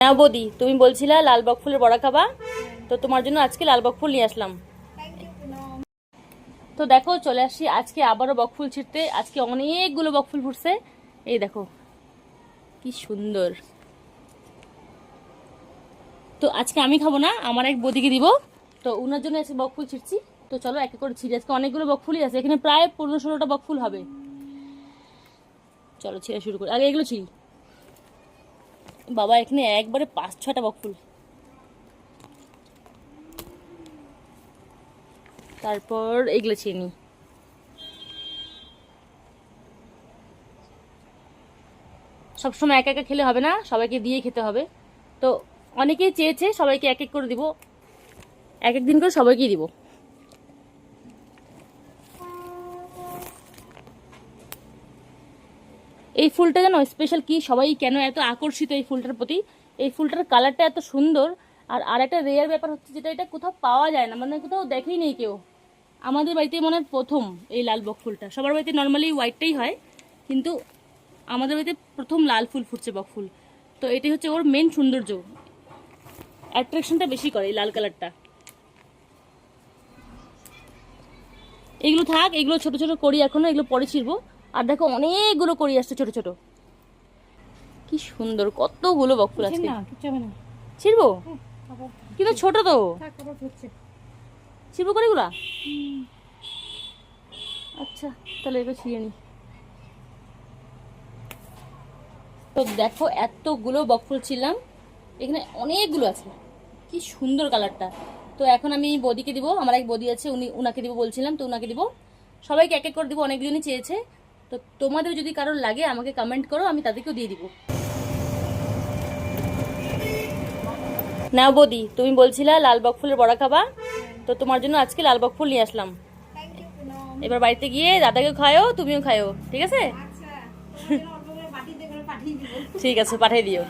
হ্যাঁ বৌদি, তুমি বলছিলা লাল বক ফুলের বড়া খাবা, তো তোমার জন্য আজকে লাল বক ফুল নিয়ে আসলাম। তো দেখো চলে আসছি আজকে আবারও বক ফুল ছিঁড়তে। আজকে অনেকগুলো বক ফুল ফুটছে, এই দেখো কি সুন্দর। তো আজকে আমি খাবো না, আমার এক বৌদিকে দিব, তো ওনার জন্য আজকে বক ফুল ছিঁড়ছি। তো চলো এক এক করে ছিঁড়ি, আজকে অনেকগুলো বক ফুলই আছে, এখানে প্রায় 15-16টা বক ফুল হবে। চলো ছিঁড়া শুরু করি, আগে এগুলো ছিঁড়ি। বাবা এখানে একবারে 5-6টা বক ফুল। তারপর এগুলো ছিঁড়ে নিই। সবসময় একা একা খেলে হবে না, সবাইকে দিয়ে খেতে হবে। তো অনেকেই চেয়েছে সবাইকে এক এক করে দিব, এক এক দিন করে সবাইকেই দিব। এই ফুলটা যেন স্পেশাল, কি সবাই কেন এত আকর্ষিত এই ফুলটার প্রতি। এই ফুলটার কালারটা এত সুন্দর। আর একটা রেয়ার ব্যাপার হচ্ছে যেটা, এটা কোথাও পাওয়া যায় না, মানে কোথাও দেখেই নেই কেউ। আমাদের বাড়িতে মনে হয় প্রথম এই লাল বক ফুলটা। সবার বাড়িতে নর্মালি হোয়াইটটাই হয়, কিন্তু আমাদের বাড়িতে প্রথম লাল ফুল ফুটছে, বক ফুল। তো এটাই হচ্ছে ওর মেন সৌন্দর্য, অ্যাট্রাকশনটা বেশি করে এই লাল কালারটা। এগুলো থাক, এগুলো ছোট ছোট করি এখনো, এগুলো পরে ছিড়বো। আর দেখো অনেকগুলো করি আসছে ছোট ছোট, কি সুন্দর, কতগুলো বক ফুল আছে। ছিড়বো কিন্তু ছোট তো, ছিড়বো করে এগুলা। আচ্ছা তাহলে এগুলো ছিঁড়ে নি। তো দেখো এতগুলো বক ফুল ছিলাম, এখানে অনেকগুলো আছে, কি সুন্দর কালারটা। তো এখন আমি বদিকে দিব, আমার এক বদি আছে, উনাকে দিব বলছিলাম, তো উনাকে দিব। সবাইকে এক এক করে দিব, অনেকজনই চেয়েছে। তো তোমাদের যদি কারোর লাগে আমাকে কমেন্ট করো, আমি তাদেরকেও দিয়ে দিব। না বদি, তুমি বলছিলা লাল বক ফুলের বড়া খাবা, তো তোমার জন্য আজকে লাল বক ফুল নিয়ে আসলাম। এবার বাড়িতে গিয়ে দাদাকে খায়ও, তুমিও খায়ও, ঠিক আছে? ঠিক আছে, পাঠিয়ে দিও।